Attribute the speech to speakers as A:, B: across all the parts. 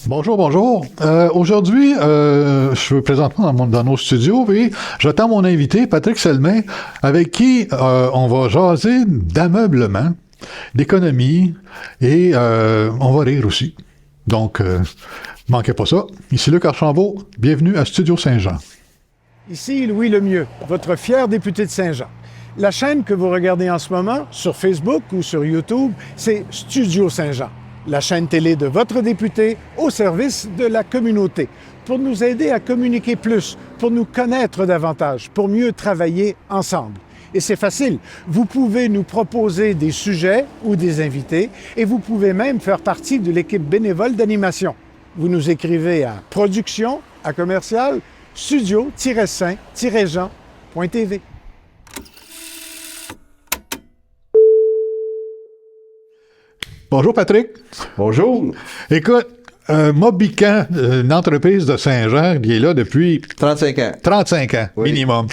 A: Bonjour, bonjour. Aujourd'hui, je suis présentement dans nos studios et j'attends mon invité, Patrick Selmay, avec qui on va jaser d'ameublement, d'économie et on va rire aussi. Donc, manquez pas ça. Ici Luc Archambault, bienvenue à Studio Saint-Jean.
B: Ici Louis Lemieux, votre fier député de Saint-Jean. La chaîne que vous regardez en ce moment, sur Facebook ou sur YouTube, c'est Studio Saint-Jean, la chaîne télé de votre député au service de la communauté, pour nous aider à communiquer plus, pour nous connaître davantage, pour mieux travailler ensemble. Et c'est facile, vous pouvez nous proposer des sujets ou des invités et vous pouvez même faire partie de l'équipe bénévole d'animation. Vous nous écrivez à production@studio-saint-jean.tv.
A: Bonjour Patrick.
C: Bonjour.
A: Écoute, Mobican, une entreprise de Saint-Jean qui est là depuis
C: 35 ans.
A: 35 ans,
C: Oui.
A: minimum.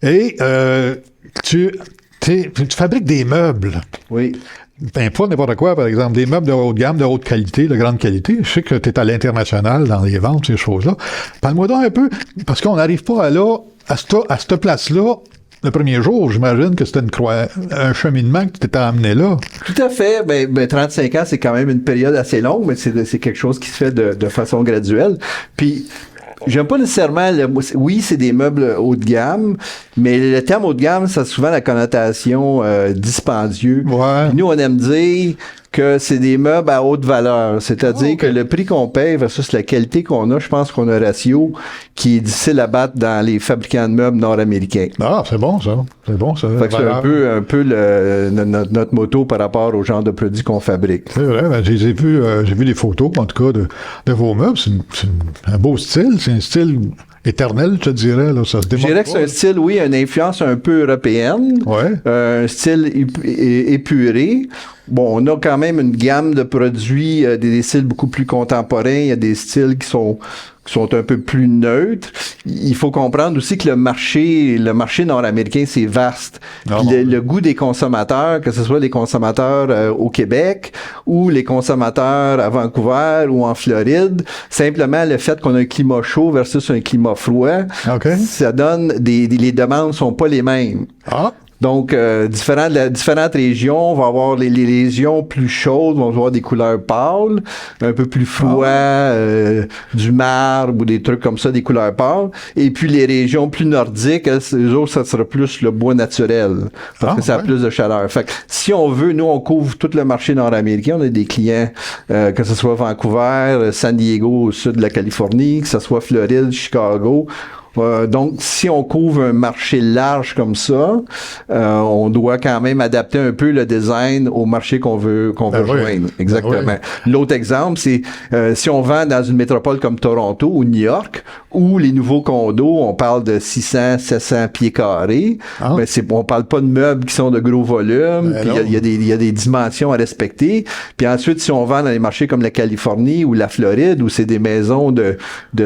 A: Et tu fabriques des meubles.
C: Oui.
A: Ben, pas n'importe quoi, par exemple, des meubles de haute gamme, de haute qualité, de grande qualité. Je sais que tu es à l'international dans les ventes, ces choses-là. Parle-moi donc un peu, parce qu'on n'arrive pas à cette place-là. Le premier jour, j'imagine que c'était un cheminement que tu t'étais amené là.
C: Tout à fait. Ben, 35 ans, c'est quand même une période assez longue, mais c'est quelque chose qui se fait de façon graduelle. Puis, j'aime pas nécessairement, oui, c'est des meubles haut de gamme, mais le terme haut de gamme, ça a souvent la connotation dispendieux.
A: Ouais.
C: Puis nous, on aime dire que c'est des meubles à haute valeur. C'est-à-dire que le prix qu'on paye versus la qualité qu'on a, je pense qu'on a un ratio qui est difficile à battre dans les fabricants de meubles nord-américains.
A: Ah, c'est bon, ça. C'est bon, ça.
C: Fait que c'est un peu notre motto par rapport au genre de produits qu'on fabrique.
A: C'est vrai, ben, j'ai vu des photos, en tout cas, de vos meubles. C'est un beau style. C'est un style éternel, je te dirais. Là. Ça se
C: Je dirais que c'est un style, oui, une influence un peu européenne.
A: Ouais.
C: Un style épuré. Bon, on a quand même une gamme de produits, des styles beaucoup plus contemporains. Il y a des styles qui sont un peu plus neutres. Il faut comprendre aussi que le marché nord-américain, c'est vaste. Puis le goût des consommateurs, que ce soit les consommateurs au Québec ou les consommateurs à Vancouver ou en Floride, simplement le fait qu'on a un climat chaud versus un climat froid, ça donne les demandes sont pas les mêmes.
A: Ah.
C: Donc, différentes régions vont avoir les régions plus chaudes, vont avoir des couleurs pâles, un peu plus froid, du marbre ou des trucs comme ça, des couleurs pâles. Et puis, les régions plus nordiques, eux autres, ça sera plus le bois naturel, parce que ça a plus de chaleur. Fait que, si on veut, nous, on couvre tout le marché nord-américain. On a des clients, que ce soit Vancouver, San Diego, au sud de la Californie, que ce soit Floride, Chicago. Donc, si on couvre un marché large comme ça, on doit quand même adapter un peu le design au marché qu'on veut joindre. Exactement.
A: Ben oui.
C: L'autre exemple, c'est si on vend dans une métropole comme Toronto ou New York, où les nouveaux condos, on parle de 600, 700 pieds carrés, ben on parle pas de meubles qui sont de gros volumes, puis il y a des dimensions à respecter. Puis ensuite, si on vend dans les marchés comme la Californie ou la Floride, où c'est des maisons de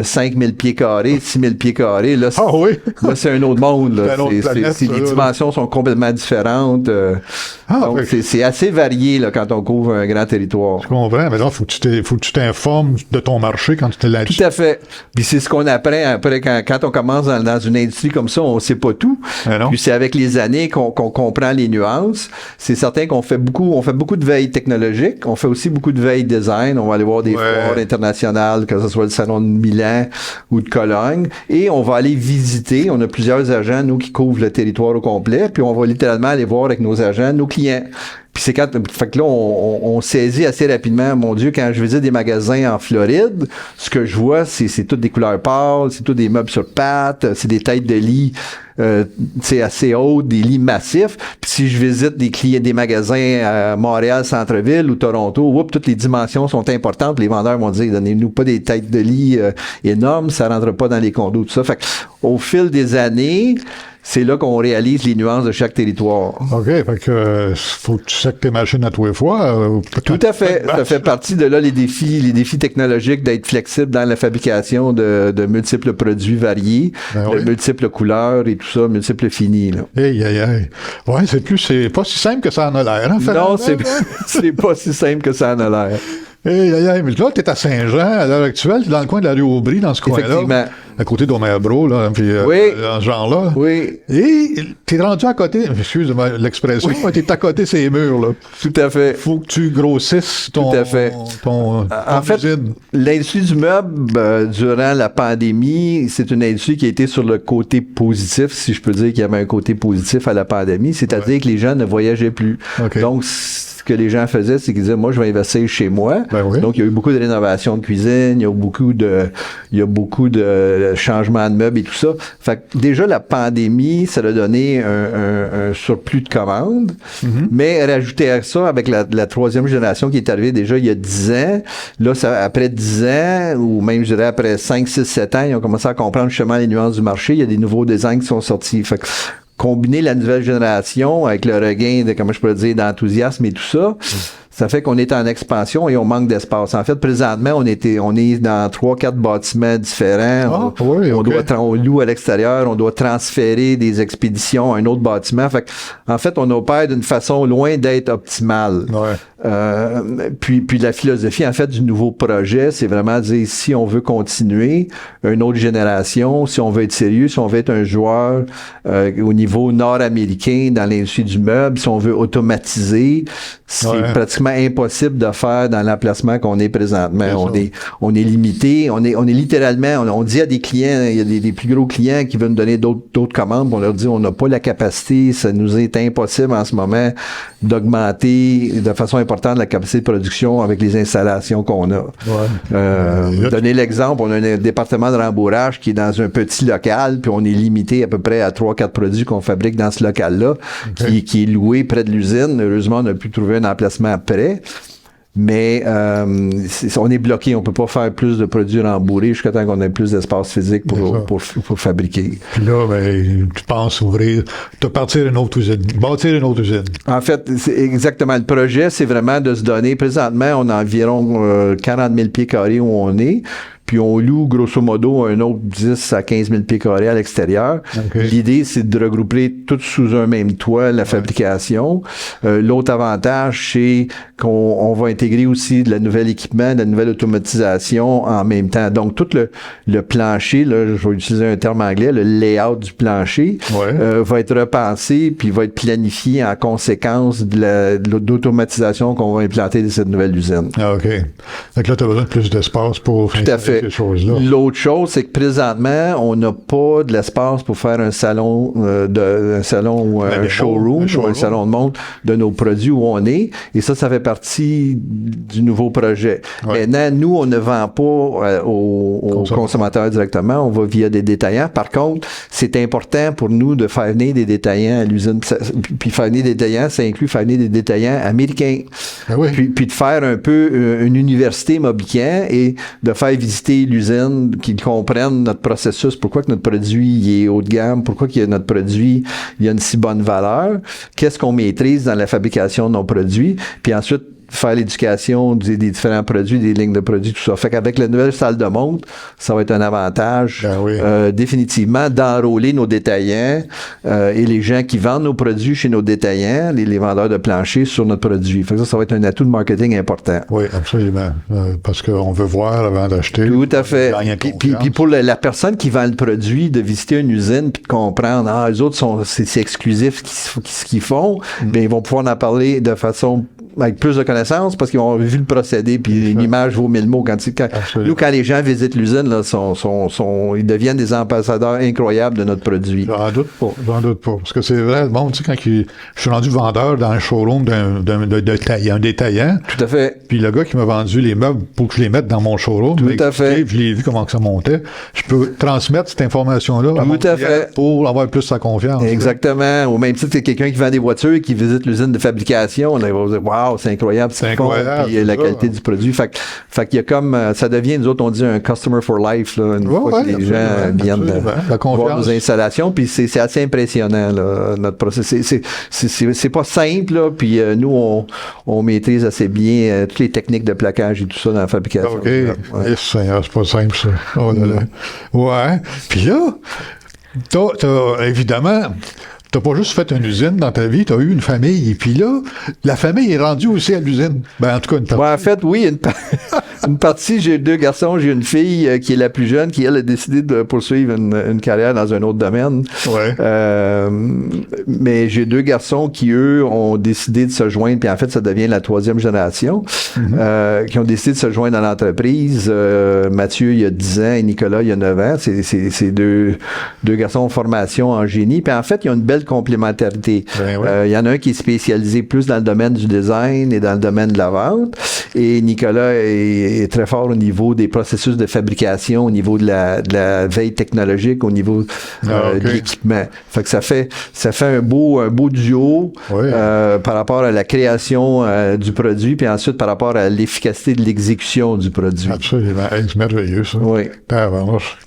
C: 5000 pieds carrés, 6000 pieds carrés, là, c'est un autre monde. Là. Les dimensions sont complètement différentes. Donc, c'est assez varié là, quand on couvre un grand territoire.
A: Je comprends, mais là, faut que tu t'informes de ton marché quand tu es là-dessus.
C: Tout à fait. Puis c'est ce qu'on apprend après quand on commence dans une industrie comme ça, on sait pas tout. Puis c'est avec les années qu'on comprend les nuances. C'est certain qu'on fait beaucoup de veille technologique. On fait aussi beaucoup de veille design. On va aller voir des foires internationales, que ce soit le salon de Milan ou de Cologne. Et on va aller visiter. On a plusieurs agents, nous, qui couvrent le territoire au complet. Puis on va littéralement aller voir avec nos agents, nos clients. Puis c'est fait que là, on saisit assez rapidement. Mon Dieu, quand je visite des magasins en Floride, ce que je vois, c'est toutes des couleurs pâles, c'est tous des meubles sur pattes, c'est des têtes de lit c'est assez hautes, des lits massifs. Puis si je visite des magasins à Montréal, Centre-Ville ou Toronto, toutes les dimensions sont importantes. Les vendeurs vont dire, donnez-nous pas des têtes de lit énormes, ça rentre pas dans les condos, tout ça. Fait que, au fil des années, c'est là qu'on réalise les nuances de chaque territoire.
A: OK, fait que faut que tu sacs tes machines à tous les fois.
C: Tout à fait. Ça fait partie de là les défis technologiques d'être flexible dans la fabrication de multiples produits variés, de multiples couleurs et tout ça, multiples finis. Là.
A: Ouais, c'est pas si simple que ça en a l'air. Hein,
C: non, c'est pas si simple que ça en a l'air.
A: Mais là, tu es à Saint-Jean, à l'heure actuelle, tu es dans le coin de la rue Aubry, dans ce coin-là. À côté d'Omerbro, là, puis dans ce genre-là.
C: Oui.
A: Et tu es rendu à côté, excuse-moi l'expression, tu es à côté de ces murs, là.
C: Tout à fait.
A: Faut que tu grossisses ton
C: en fait,
A: usine.
C: L'industrie du meuble, durant la pandémie, c'est une industrie qui a été sur le côté positif, si je peux dire qu'il y avait un côté positif à la pandémie, c'est-à-dire que les gens ne voyageaient plus.
A: Okay.
C: Donc, ce que les gens faisaient, c'est qu'ils disaient, moi, je vais investir chez moi.
A: Ben oui.
C: Donc, il y a eu beaucoup de rénovations de cuisine, il y a beaucoup de changements de meubles et tout ça. Fait que déjà, la pandémie, ça a donné un surplus de commandes. Mm-hmm. Mais rajouter à ça, avec la troisième génération qui est arrivée déjà il y a 10 ans, là, après 10 ans, ou même, je dirais, après 5, 6, 7 ans, ils ont commencé à comprendre justement les nuances du marché. Il y a des nouveaux designs qui sont sortis. Fait que, combiner la nouvelle génération avec le regain de, comment je pourrais dire, d'enthousiasme et tout ça, ça fait qu'on est en expansion et on manque d'espace. En fait, présentement, on est dans 3-4 bâtiments différents. On loue à l'extérieur, on doit transférer des expéditions à un autre bâtiment. Fait en fait, on opère d'une façon loin d'être optimale. Ouais. Puis la philosophie, en fait, du nouveau projet, c'est vraiment de dire, si on veut continuer une autre génération, si on veut être sérieux, si on veut être un joueur au niveau nord-américain dans l'industrie du meuble, si on veut automatiser, c'est pratiquement impossible de faire dans l'emplacement qu'on est présentement. On est limité, on est littéralement, on dit à des clients, il y a des plus gros clients qui veulent nous donner d'autres commandes, on leur dit on n'a pas la capacité, ça nous est impossible en ce moment d'augmenter de façon importante la capacité de production avec les installations qu'on a. Donner l'exemple, on a un département de rembourrage qui est dans un petit local, puis on est limité à peu près à 3-4 produits qu'on fabrique dans ce local-là, qui est loué près de l'usine. Heureusement, on a pu trouver un emplacement près. Mais on est bloqué, on peut pas faire plus de produits rembourrés jusqu'à temps qu'on ait plus d'espace physique pour fabriquer.
A: Puis là, tu penses bâtir une autre usine.
C: En fait, c'est exactement le projet, c'est vraiment de se donner. Présentement, on a environ 40 000 pieds carrés où on est. Puis on loue grosso modo un autre 10 à 15 000 pieds carrés à l'extérieur. Okay. L'idée, c'est de regrouper tout sous un même toit, la fabrication. L'autre avantage, c'est qu'on va intégrer aussi de la nouvelle équipement, de la nouvelle automatisation en même temps. Donc, tout le plancher, là, je vais utiliser un terme anglais, le layout du plancher, va être repensé puis va être planifié en conséquence de l'automatisation qu'on va implanter de cette nouvelle usine.
A: Ah, OK. Donc là, tu as besoin de plus d'espace pour
C: tout à fait. L'autre chose, c'est que présentement, on n'a pas de l'espace pour faire un salon ou un showroom ou un salon de montre de nos produits où on est. Et ça fait partie du nouveau projet. Maintenant, nous, on ne vend pas aux consommateurs directement. On va via des détaillants. Par contre, c'est important pour nous de faire venir des détaillants à l'usine. Puis faire venir des détaillants, ça inclut faire venir des détaillants américains. Puis de faire un peu une université Mobilican et de faire visiter l'usine, qu'ils comprennent notre processus, pourquoi que notre produit est haut de gamme, pourquoi que notre produit il a une si bonne valeur, qu'est-ce qu'on maîtrise dans la fabrication de nos produits, puis ensuite faire l'éducation des différents produits, des lignes de produits, tout ça. Fait qu'avec la nouvelle salle de montre, ça va être un avantage définitivement d'enrôler nos détaillants et les gens qui vendent nos produits chez nos détaillants, les vendeurs de plancher sur notre produit. Fait que ça va être un atout de marketing important.
A: Oui, absolument. Parce qu'on veut voir avant d'acheter.
C: Tout à fait. Puis pour la personne qui vend le produit, de visiter une usine puis de comprendre, les autres c'est exclusif ce qu'ils font, bien, ils vont pouvoir en parler de façon avec plus de connaissances parce qu'ils ont vu le procédé puis une image vaut 1000 mots. Quand les gens visitent l'usine, là, ils deviennent des ambassadeurs incroyables de notre produit.
A: J'en doute pas. Parce que c'est vrai, bon, tu sais, quand je suis rendu vendeur dans un showroom d'un détaillant.
C: Tout à fait.
A: Puis le gars qui m'a vendu les meubles pour que je les mette dans mon showroom.
C: Tout à fait.
A: Puis je l'ai vu comment que ça montait. Je peux transmettre cette information-là à mon client pour avoir plus sa confiance.
C: Exactement. Au même titre que quelqu'un qui vend des voitures et qui visite l'usine de fabrication, là, il va dire, wow, c'est incroyable.
A: C'est incroyable.
C: Puis la qualité du produit. Fait qu'il y a comme, ça devient, nous autres, on dit un customer for life, là, une fois que les gens viennent voir nos installations. Puis c'est assez impressionnant, là, notre processus. C'est pas simple, là. Puis nous, on maîtrise assez bien toutes les techniques de plaquage et tout ça dans la fabrication.
A: OK. C'est pas simple, ça. Oh là là. Ouais. Puis là, t'as évidemment, t'as pas juste fait une usine dans ta vie, t'as eu une famille, et puis là, la famille est rendue aussi à l'usine. Ben, en tout cas, une partie.
C: Ouais, en fait, oui, une partie, j'ai 2 garçons, j'ai une fille qui est la plus jeune, qui, elle, a décidé de poursuivre une carrière dans un autre domaine.
A: Ouais.
C: Mais j'ai 2 garçons qui, eux, ont décidé de se joindre, puis en fait, ça devient la 3e génération, qui ont décidé de se joindre dans l'entreprise. Mathieu, il y a 10 ans, et Nicolas, il y a 9 ans. C'est deux garçons en formation en génie. Puis en fait, il y a une belle complémentarité.
A: Ben ouais.
C: Il y en a un qui est spécialisé plus dans le domaine du design et dans le domaine de la vente. Et Nicolas est très fort au niveau des processus de fabrication, au niveau de la veille technologique, au niveau de l'équipement. Fait que ça fait un beau duo par rapport à la création du produit, puis ensuite par rapport à l'efficacité de l'exécution du produit.
A: Absolument. C'est merveilleux, ça.
C: Oui.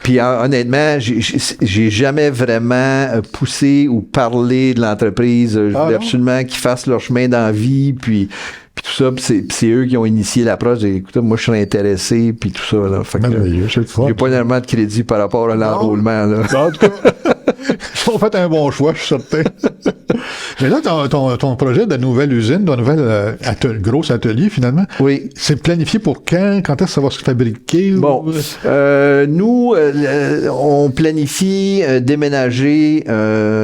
C: Puis honnêtement, j'ai jamais vraiment poussé ou parlé de l'entreprise. Je voulais absolument qu'ils fassent leur chemin dans la vie, puis tout ça, puis c'est eux qui ont initié l'approche. Écoutez, moi, je serais intéressé, puis tout ça. Là. Fait que, j'ai pas énormément de crédit par rapport à l'enrôlement. Là.
A: En tout cas, ils ont fait un bon choix, je suis certain. Mais là, ton projet de nouvelle usine, de nouvel gros atelier, finalement,
C: oui.
A: C'est planifié pour quand? Quand est-ce que ça va se fabriquer?
C: Bon, nous, on planifie déménager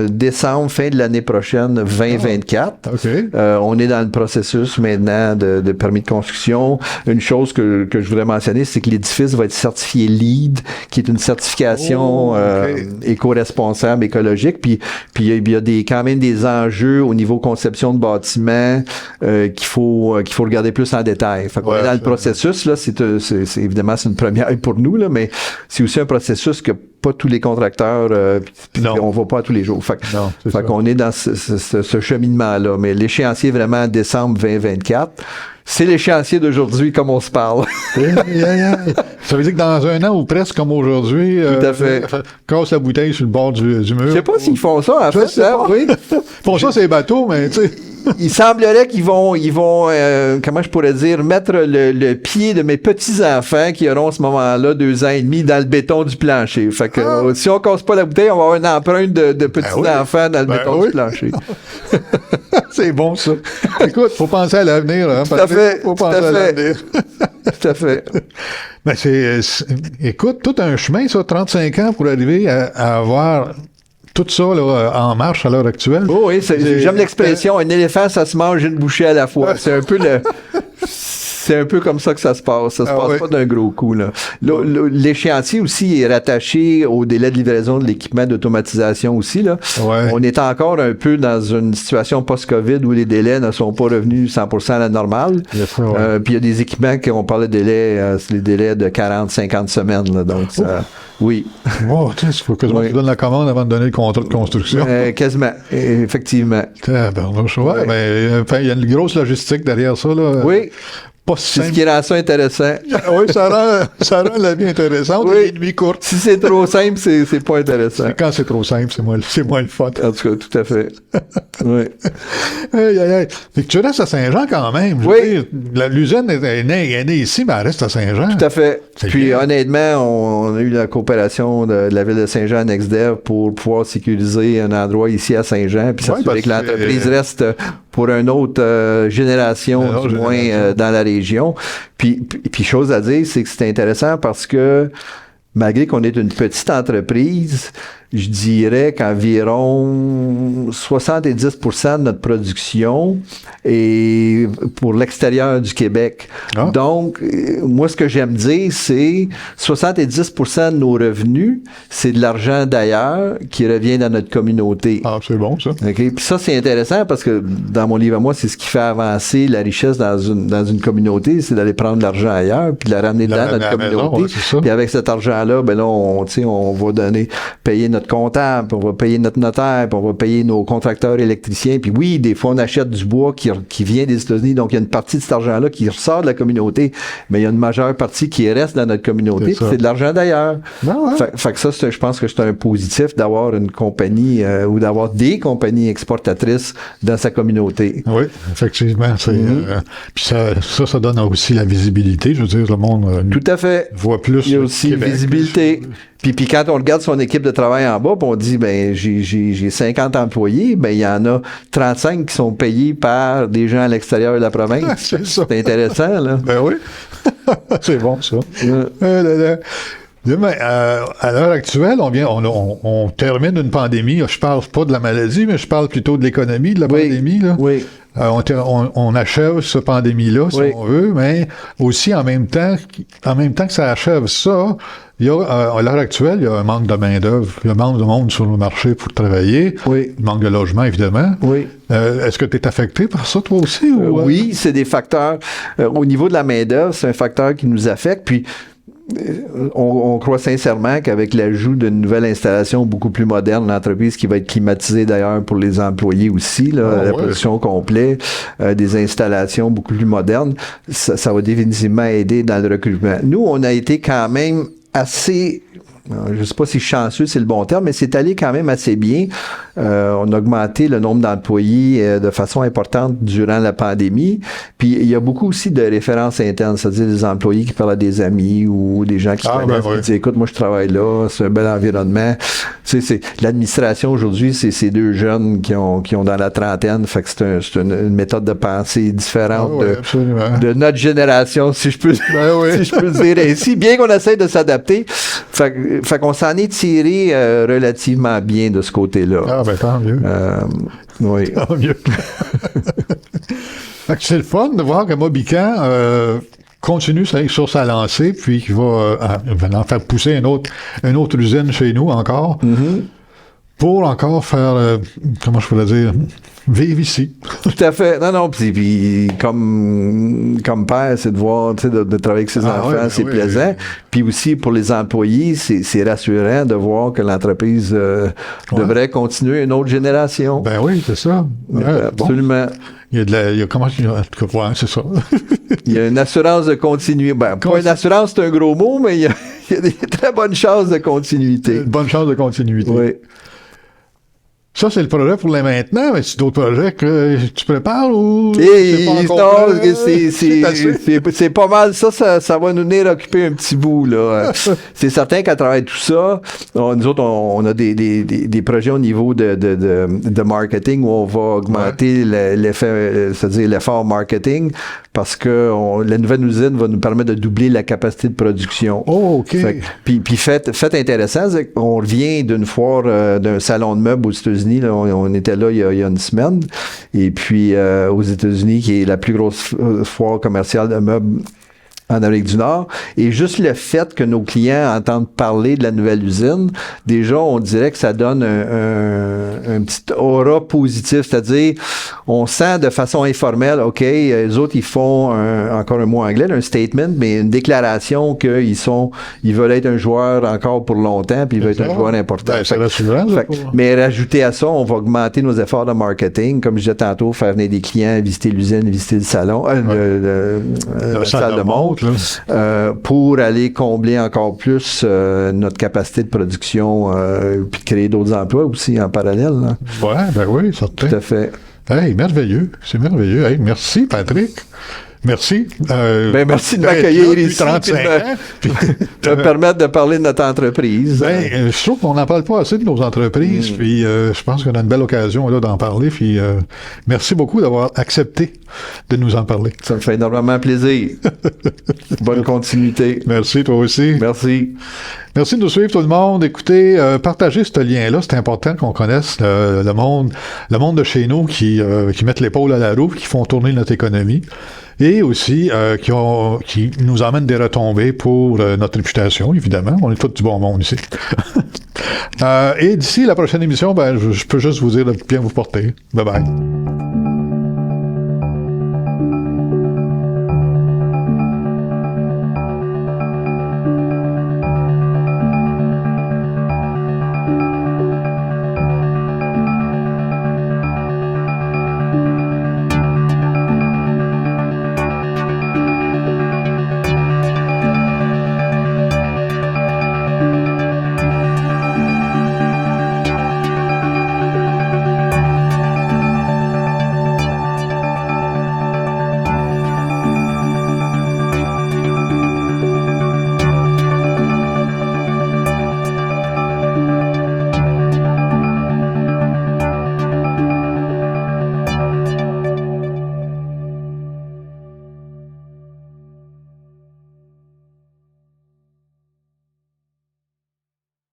C: décembre, fin de l'année prochaine, 2024.
A: OK.
C: On est dans le processus maintenant de permis de construction. Une chose que je voudrais mentionner, c'est que l'édifice va être certifié LEED, qui est une certification éco-responsable, écologique. Puis il y a quand même des enjeux au niveau conception de bâtiments qu'il faut regarder plus en détail. Fait qu'on est dans le processus, là, c'est évidemment c'est une première pour nous, là, mais c'est aussi un processus que pas tous les contracteurs, on va pas tous les jours. Fait qu'on est dans ce cheminement-là. Mais l'échéancier vraiment décembre 2024. C'est l'échéancier d'aujourd'hui, comme on se parle.
A: Ça veut dire que dans un an ou presque comme aujourd'hui,
C: tout à fait.
A: Casse la bouteille sur le bord du mur.
C: Je sais pas s'ils font ça, en fait.
A: Oui. Ils font ça, c'est les bateaux, mais tu sais.
C: Il semblerait qu'ils vont comment je pourrais dire, mettre le pied de mes petits-enfants qui auront à ce moment-là 2 ans et demi dans le béton du plancher. Fait que si on casse pas la bouteille, on va avoir une empreinte de petits-enfants dans le béton du plancher.
A: C'est bon, ça. Écoute, faut penser à l'avenir, hein,
C: tout à fait.
A: Faut penser à l'avenir.
C: Tout à fait.
A: Ben écoute, tout un chemin, ça, 35 ans pour arriver à avoir tout ça là, en marche à l'heure actuelle.
C: Oh oui, j'aime l'expression, un éléphant, ça se mange une bouchée à la fois. C'est un peu c'est un peu comme ça que ça se passe. Ça se passe pas d'un gros coup, là. L'échéancier aussi est rattaché au délai de livraison de l'équipement d'automatisation aussi, là.
A: Ouais.
C: On est encore un peu dans une situation post-COVID où les délais ne sont pas revenus 100% à la normale. Puis il y a des équipements qu'on parlait de délais, c'est les délais de 40-50 semaines, là. Donc, ça, oui.
A: Oh, il faut que tu donnes la commande avant de donner le contrat de construction.
C: Quasiment, effectivement.
A: Il y a une grosse logistique derrière ça, là.
C: Oui. C'est ce qui rend ça intéressant.
A: Oui, ça rend la vie intéressante et les nuits courtes.
C: Si c'est trop simple, c'est pas intéressant.
A: Quand c'est trop simple, c'est moins le fun.
C: En tout cas, tout à fait. Oui.
A: Fait que tu restes à Saint-Jean quand même.
C: Oui.
A: L'usine est née ici, mais elle reste à Saint-Jean.
C: Tout à fait. Puis honnêtement, on a eu la coopération de la ville de Saint-Jean NextDev pour pouvoir sécuriser un endroit ici à Saint-Jean, puis s'assurer que l'entreprise reste pour une autre génération, du moins, dans la région. Puis chose à dire, c'est que c'est intéressant parce que malgré qu'on est une petite entreprise, je dirais qu'environ 70% de notre production est pour l'extérieur du Québec. Ah. Donc, moi, ce que j'aime dire, c'est 70% de nos revenus, c'est de l'argent d'ailleurs qui revient dans notre communauté.
A: Ah, c'est bon, ça.
C: Okay? Puis ça, c'est intéressant parce que dans mon livre à moi, c'est ce qui fait avancer la richesse dans une communauté, c'est d'aller prendre l'argent ailleurs puis de la ramener dans notre communauté. Maison, puis avec cet argent-là, ben là, on va payer notre comptable, puis on va payer notre notaire, puis on va payer nos contracteurs électriciens. Puis oui, des fois, on achète du bois qui vient des États-Unis. Donc, il y a une partie de cet argent-là qui ressort de la communauté, mais il y a une majeure partie qui reste dans notre communauté. C'est de l'argent d'ailleurs. Fait que ça, je pense que c'est un positif d'avoir une compagnie ou d'avoir des compagnies exportatrices dans sa communauté.
A: Oui, effectivement. Puis ça donne aussi la visibilité. Je veux dire, le monde
C: tout à fait.
A: voit plus.
C: Il y a aussi une visibilité. Puis quand on regarde son équipe de travail en bas, puis on dit, ben j'ai 50 employés, ben il y en a 35 qui sont payés par des gens à l'extérieur de la province. C'est intéressant, là.
A: Ben oui. C'est bon, ça. Mais, à l'heure actuelle, on termine une pandémie. Je parle pas de la maladie, mais je parle plutôt de l'économie de la pandémie. Là.
C: Oui.
A: On achève cette pandémie-là, si on veut, mais aussi en même temps que ça achève ça, il y a, à l'heure actuelle, il y a un manque de main-d'œuvre, il y a un manque de monde sur le marché pour travailler,
C: oui.
A: Il manque de logement, évidemment.
C: Oui.
A: Est-ce que tu es affecté par ça, toi aussi? Ou,
C: oui, c'est des facteurs. Au niveau de la main-d'œuvre, c'est un facteur qui nous affecte. Puis, on croit sincèrement qu'avec l'ajout d'une nouvelle installation beaucoup plus moderne, l'entreprise qui va être climatisée d'ailleurs pour les employés aussi, là, la production complète, des installations beaucoup plus modernes, ça va définitivement aider dans le recrutement. Nous, on a été quand même assez... Je ne sais pas si chanceux, c'est le bon terme, mais c'est allé quand même assez bien. On a augmenté le nombre d'employés de façon importante durant la pandémie. Puis, il y a beaucoup aussi de références internes, c'est-à-dire des employés qui parlent à des amis ou des gens qui qui disent « Écoute, moi, je travaille là, c'est un bel environnement. » L'administration, aujourd'hui, c'est ces deux jeunes qui ont dans la trentaine. Fait que c'est une méthode de pensée différente de notre génération, si je peux, si je peux le dire ainsi. Bien qu'on essaie de s'adapter. Fait qu'on s'en est tiré relativement bien de ce côté-là.
A: Ah, ben tant mieux.
C: Oui.
A: Tant mieux. Fait que c'est le fun de voir que Mobican continue sur sa lancée, puis qu'il va en faire pousser une autre usine chez nous encore, pour encore faire, comment je pourrais dire, vivre ici.
C: Tout à fait. Non, puis comme père, c'est de voir, tu sais, de travailler avec ses enfants, c'est plaisant. Puis aussi, pour les employés, c'est rassurant de voir que l'entreprise devrait continuer une autre génération.
A: Ben oui, c'est ça.
C: Absolument.
A: Bon. Il y a comment c'est ça.
C: Il y a une assurance de continuité. Ben, pas une assurance, c'est un gros mot, mais il y a des très bonnes chances de continuité.
A: Une bonne chance de continuité.
C: Oui.
A: Ça, c'est le projet pour les maintenant, mais c'est d'autres projets que tu prépares ou...
C: C'est pas mal ça va nous venir occuper un petit bout, là. C'est certain qu'à travers tout ça, nous autres, on a des projets au niveau de marketing où on va augmenter l'effet, c'est-à-dire l'effort marketing, parce que la nouvelle usine va nous permettre de doubler la capacité de production.
A: Oh, OK.
C: Puis fait intéressant, c'est qu'on revient d'une foire, d'un salon de meubles aux États-Unis. Là, on était là il y a une semaine. Et puis, aux États-Unis, qui est la plus grosse foire commerciale de meubles en Amérique du Nord. Et juste le fait que nos clients entendent parler de la nouvelle usine, déjà, on dirait que ça donne un petit aura positif. C'est-à-dire, on sent de façon informelle, OK, les autres, ils font encore un mot anglais, un statement, mais une déclaration qu'ils veulent être un joueur encore pour longtemps, puis ils veulent être un joueur important.
A: Ben, c'est rassurant.
C: Mais rajouter à ça, on va augmenter nos efforts de marketing. Comme je disais tantôt, faire venir des clients, visiter l'usine, visiter le salon, la salle de montre. Pour aller combler encore plus notre capacité de production puis créer d'autres emplois aussi en parallèle.
A: Oui, certain.
C: Tout à fait.
A: Hey, merveilleux. C'est merveilleux. Hey, merci, Patrick. Merci.
C: Merci de m'accueillir ici.
A: 35 ans.
C: De me permettre de parler de notre entreprise.
A: Je trouve qu'on n'en parle pas assez de nos entreprises. Puis je pense qu'on a une belle occasion là, d'en parler. Puis merci beaucoup d'avoir accepté de nous en parler.
C: Ça me fait énormément plaisir. Bonne continuité.
A: Merci, toi aussi.
C: Merci.
A: Merci de nous suivre, tout le monde. Écoutez, partagez ce lien-là. C'est important qu'on connaisse le monde de chez nous qui mettent l'épaule à la roue, qui font tourner notre économie. Et aussi qui nous emmènent des retombées pour notre réputation, évidemment. On est tous du bon monde ici. Et d'ici la prochaine émission, je peux juste vous dire de bien vous porter. Bye bye.